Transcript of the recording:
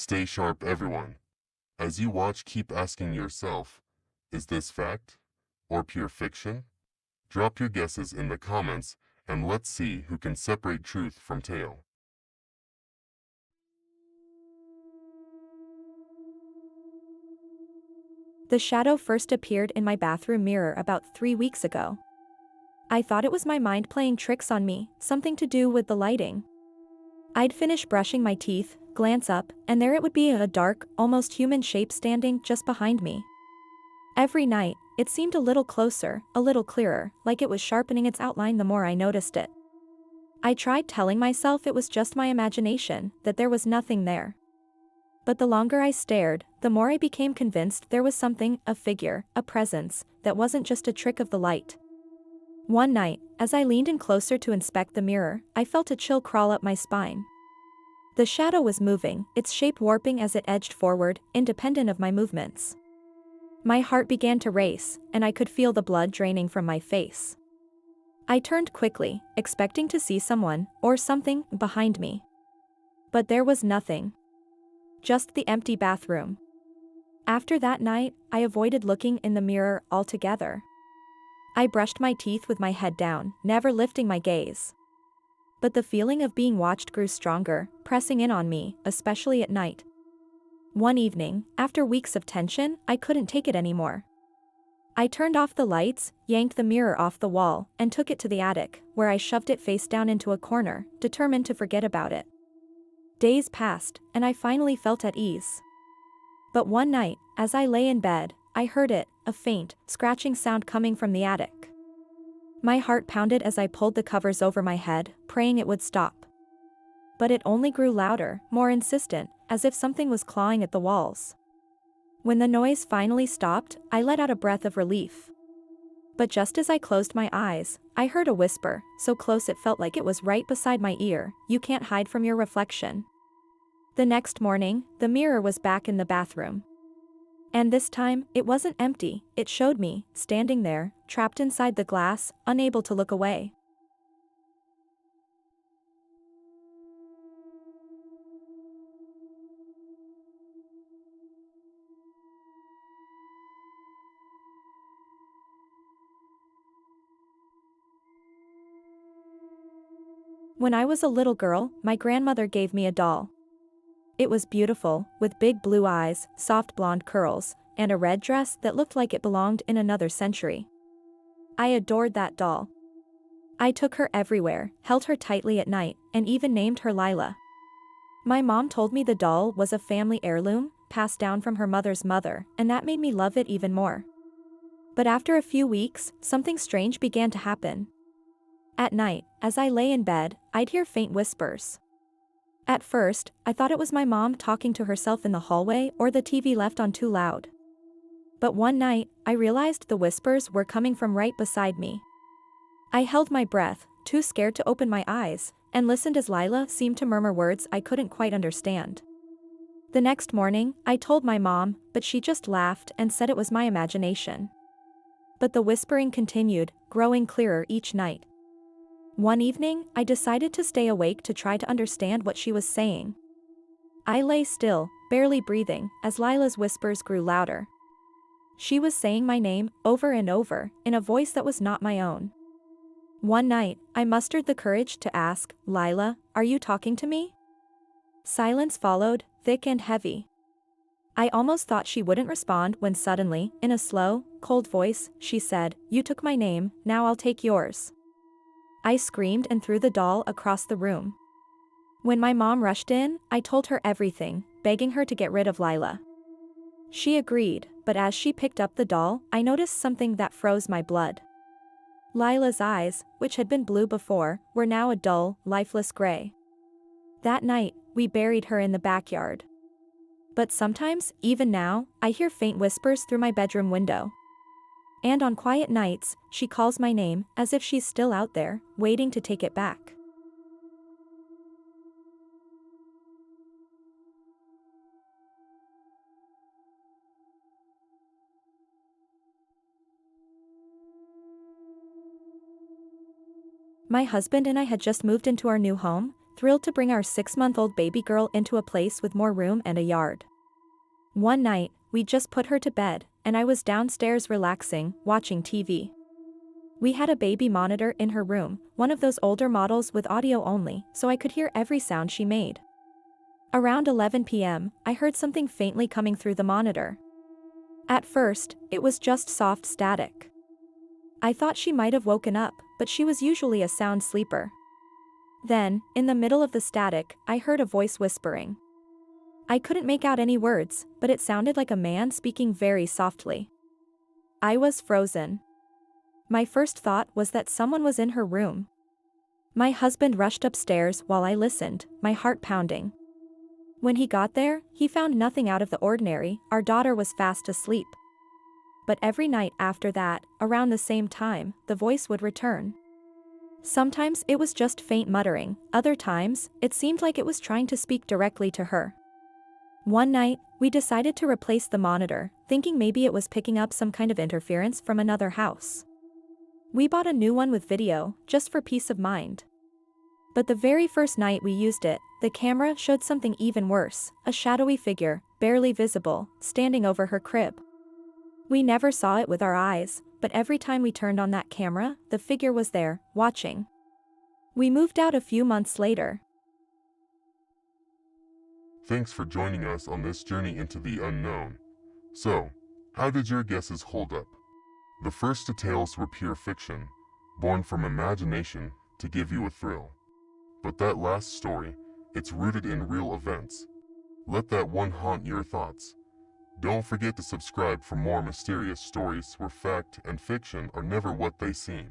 Stay sharp, everyone. As you watch, keep asking yourself, is this fact or pure fiction? Drop your guesses in the comments and let's see who can separate truth from tale. The shadow first appeared in my bathroom mirror about 3 weeks ago. I thought it was my mind playing tricks on me, something to do with the lighting. I'd finish brushing my teeth, glance up, and there it would be, a dark, almost human shape standing just behind me. Every night, it seemed a little closer, a little clearer, like it was sharpening its outline the more I noticed it. I tried telling myself it was just my imagination, that there was nothing there. But the longer I stared, the more I became convinced there was something, a figure, a presence, that wasn't just a trick of the light. One night, as I leaned in closer to inspect the mirror, I felt a chill crawl up my spine. The shadow was moving, its shape warping as it edged forward, independent of my movements. My heart began to race, and I could feel the blood draining from my face. I turned quickly, expecting to see someone, or something, behind me. But there was nothing. Just the empty bathroom. After that night, I avoided looking in the mirror altogether. I brushed my teeth with my head down, never lifting my gaze. But the feeling of being watched grew stronger, pressing in on me, especially at night. One evening, after weeks of tension, I couldn't take it anymore. I turned off the lights, yanked the mirror off the wall, and took it to the attic, where I shoved it face down into a corner, determined to forget about it. Days passed, and I finally felt at ease. But one night, as I lay in bed, I heard it, a faint, scratching sound coming from the attic. My heart pounded as I pulled the covers over my head, praying it would stop. But it only grew louder, more insistent, as if something was clawing at the walls. When the noise finally stopped, I let out a breath of relief. But just as I closed my eyes, I heard a whisper, so close it felt like it was right beside my ear, "You can't hide from your reflection." The next morning, the mirror was back in the bathroom. And this time, it wasn't empty, it showed me, standing there, trapped inside the glass, unable to look away. When I was a little girl, my grandmother gave me a doll. It was beautiful, with big blue eyes, soft blonde curls, and a red dress that looked like it belonged in another century. I adored that doll. I took her everywhere, held her tightly at night, and even named her Lila. My mom told me the doll was a family heirloom, passed down from her mother's mother, and that made me love it even more. But after a few weeks, something strange began to happen. At night, as I lay in bed, I'd hear faint whispers. At first, I thought it was my mom talking to herself in the hallway or the TV left on too loud. But one night, I realized the whispers were coming from right beside me. I held my breath, too scared to open my eyes, and listened as Lila seemed to murmur words I couldn't quite understand. The next morning, I told my mom, but she just laughed and said it was my imagination. But the whispering continued, growing clearer each night. One evening, I decided to stay awake to try to understand what she was saying. I lay still, barely breathing, as Lila's whispers grew louder. She was saying my name, over and over, in a voice that was not my own. One night, I mustered the courage to ask, "Lila, are you talking to me?" Silence followed, thick and heavy. I almost thought she wouldn't respond when suddenly, in a slow, cold voice, she said, "You took my name, now I'll take yours." I screamed and threw the doll across the room. When my mom rushed in, I told her everything, begging her to get rid of Lila. She agreed, but as she picked up the doll, I noticed something that froze my blood. Lila's eyes, which had been blue before, were now a dull, lifeless gray. That night, we buried her in the backyard. But sometimes, even now, I hear faint whispers through my bedroom window. And on quiet nights, she calls my name, as if she's still out there, waiting to take it back. My husband and I had just moved into our new home, thrilled to bring our 6-month-old baby girl into a place with more room and a yard. One night, we just put her to bed, and I was downstairs relaxing, watching TV. We had a baby monitor in her room, one of those older models with audio only, so I could hear every sound she made. Around 11 p.m., I heard something faintly coming through the monitor. At first, it was just soft static. I thought she might have woken up, but she was usually a sound sleeper. Then, in the middle of the static, I heard a voice whispering. I couldn't make out any words, but it sounded like a man speaking very softly. I was frozen. My first thought was that someone was in her room. My husband rushed upstairs while I listened, my heart pounding. When he got there, he found nothing out of the ordinary. Our daughter was fast asleep. But every night after that, around the same time, the voice would return. Sometimes it was just faint muttering, other times, it seemed like it was trying to speak directly to her. One night, we decided to replace the monitor, thinking maybe it was picking up some kind of interference from another house. We bought a new one with video, just for peace of mind. But the very first night we used it, the camera showed something even worse, a shadowy figure, barely visible, standing over her crib. We never saw it with our eyes, but every time we turned on that camera, the figure was there, watching. We moved out a few months later. Thanks for joining us on this journey into the unknown. So, how did your guesses hold up? The first two tales were pure fiction, born from imagination to give you a thrill. But that last story, it's rooted in real events. Let that one haunt your thoughts. Don't forget to subscribe for more mysterious stories where fact and fiction are never what they seem.